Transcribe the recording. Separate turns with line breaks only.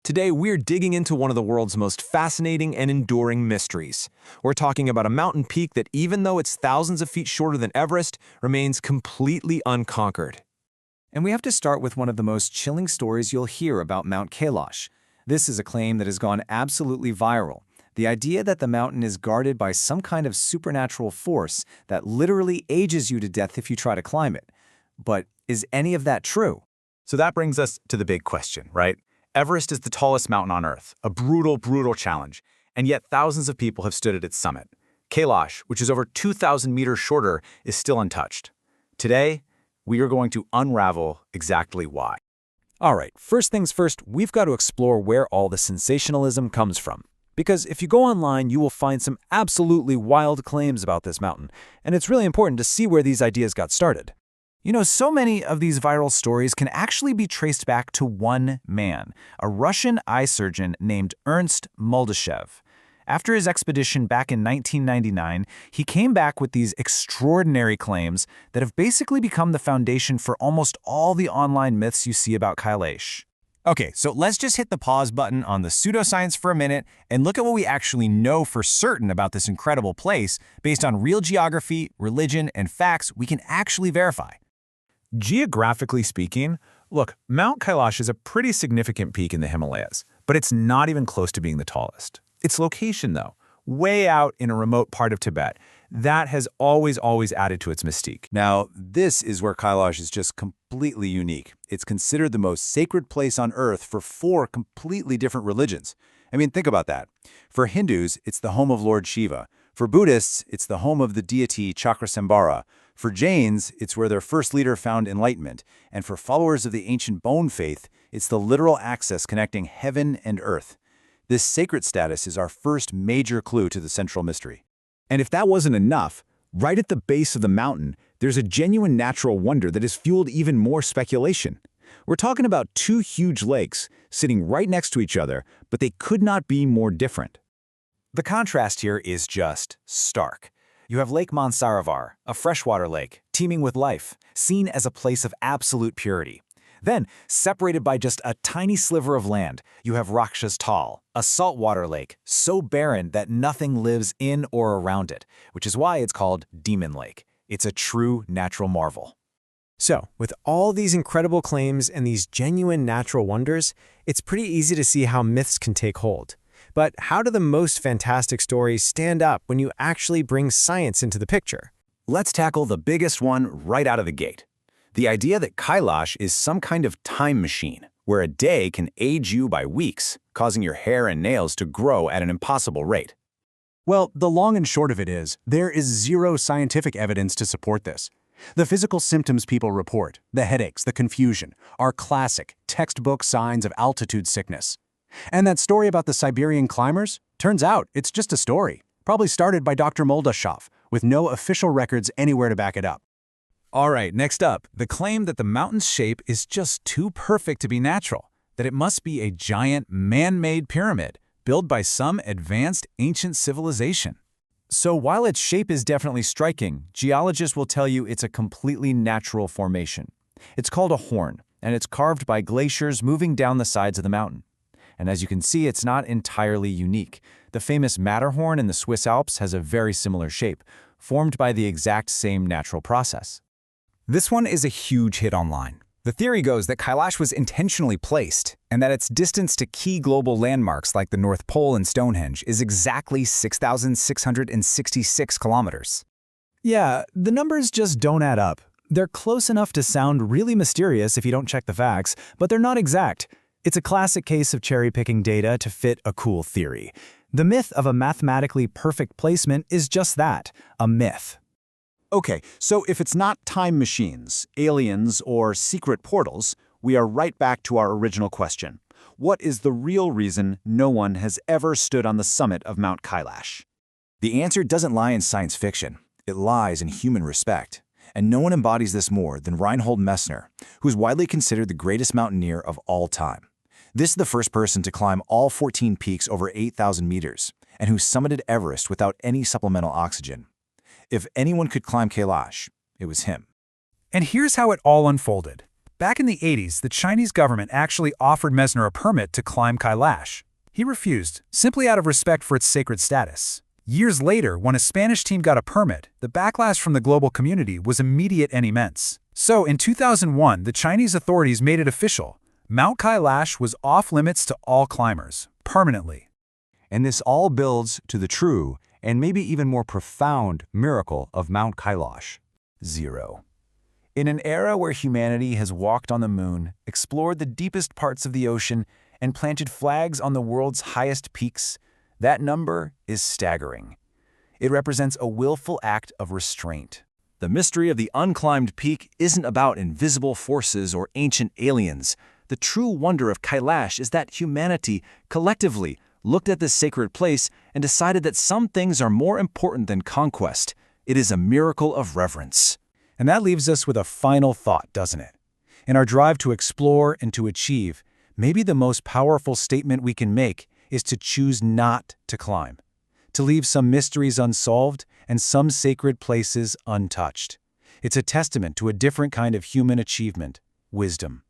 Today, we're digging into one of the world's most fascinating and enduring mysteries. We're talking about a mountain peak that, even though it's thousands of feet shorter than Everest, remains completely unconquered.
And we have to start with one of the most chilling stories you'll hear about Mount Kailash. This is a claim that has gone absolutely viral. The idea that the mountain is guarded by some kind of supernatural force that literally ages you to death if you try to climb it. But is any of that true?
So that brings us to the big question, right? Everest is the tallest mountain on Earth, a brutal, brutal challenge, and yet thousands of people have stood at its summit. Kailash, which is over 2,000 meters shorter, is still untouched. Today, we are going to unravel exactly why.
All right, first things first, we've got to explore where all the sensationalism comes from. Because if you go online, you will find some absolutely wild claims about this mountain, and it's really important to see where these ideas got started. You know, so many of these viral stories can actually be traced back to one man, a Russian eye surgeon named Ernst Muldashev. After his expedition back in 1999, he came back with these extraordinary claims that have basically become the foundation for almost all the online myths you see about Kailash. Okay, so let's just hit the pause button on the pseudoscience for a minute and look at what we actually know for certain about this incredible place based on real geography, religion, and facts we can actually verify.
Geographically speaking, look, Mount Kailash is a pretty significant peak in the Himalayas, but it's not even close to being the tallest. Its location, though, way out in a remote part of Tibet, that has always added to its mystique.
Now, this is where Kailash is just completely unique. It's considered the most sacred place on Earth for 4 completely different religions. I mean, think about that. For Hindus, it's the home of Lord Shiva. For Buddhists, it's the home of the deity Chakrasambhara. For Jains, it's where their first leader found enlightenment. And for followers of the ancient Bone faith, it's the literal axis connecting heaven and earth. This sacred status is our first major clue to the central mystery.
And if that wasn't enough, right at the base of the mountain, there's a genuine natural wonder that has fueled even more speculation. We're talking about 2 huge lakes sitting right next to each other, but they could not be more different.
The contrast here is just stark. You have Lake Mansarovar, a freshwater lake, teeming with life, seen as a place of absolute purity. Then, separated by just a tiny sliver of land, you have Rakshas Tal, a saltwater lake, so barren that nothing lives in or around it, which is why it's called Demon Lake. It's a true natural marvel.
So, with all these incredible claims and these genuine natural wonders, it's pretty easy to see how myths can take hold. But how do the most fantastic stories stand up when you actually bring science into the picture?
Let's tackle the biggest one right out of the gate. The idea that Kailash is some kind of time machine, where a day can age you by weeks, causing your hair and nails to grow at an impossible rate.
Well, the long and short of it is, there is zero scientific evidence to support this. The physical symptoms people report, the headaches, the confusion, are classic, textbook signs of altitude sickness. And that story about the Siberian climbers? Turns out it's just a story, probably started by Dr. Muldashev, with no official records anywhere to back it up.
All right, next up, the claim that the mountain's shape is just too perfect to be natural, that it must be a giant man-made pyramid built by some advanced ancient civilization.
So while its shape is definitely striking, geologists will tell you it's a completely natural formation. It's called a horn, and it's carved by glaciers moving down the sides of the mountain. And as you can see, it's not entirely unique. The famous Matterhorn in the Swiss Alps has a very similar shape, formed by the exact same natural process.
This one is a huge hit online. The theory goes that Kailash was intentionally placed, and that its distance to key global landmarks like the North Pole and Stonehenge is exactly 6,666 kilometers.
Yeah, the numbers just don't add up. They're close enough to sound really mysterious if you don't check the facts, but they're not exact. It's a classic case of cherry-picking data to fit a cool theory. The myth of a mathematically perfect placement is just that, a myth.
Okay, so if it's not time machines, aliens, or secret portals, we are right back to our original question. What is the real reason no one has ever stood on the summit of Mount Kailash? The answer doesn't lie in science fiction. It lies in human respect. And no one embodies this more than Reinhold Messner, who is widely considered the greatest mountaineer of all time. This is the first person to climb all 14 peaks over 8,000 meters, and who summited Everest without any supplemental oxygen. If anyone could climb Kailash, it was him.
And here's how it all unfolded.
Back in the 80s, the Chinese government actually offered Mesner a permit to climb Kailash. He refused, simply out of respect for its sacred status. Years later, when a Spanish team got a permit, the backlash from the global community was immediate and immense. So, in 2001, the Chinese authorities made it official. Mount Kailash was off-limits to all climbers, permanently.
And this all builds to the true, and maybe even more profound, miracle of Mount Kailash.
0. In an era where humanity has walked on the moon, explored the deepest parts of the ocean, and planted flags on the world's highest peaks, that number is staggering. It represents a willful act of restraint.
The mystery of the unclimbed peak isn't about invisible forces or ancient aliens. The true wonder of Kailash is that humanity, collectively, looked at this sacred place and decided that some things are more important than conquest. It is a miracle of reverence.
And that leaves us with a final thought, doesn't it? In our drive to explore and to achieve, maybe the most powerful statement we can make is to choose not to climb, to leave some mysteries unsolved and some sacred places untouched. It's a testament to a different kind of human achievement, wisdom.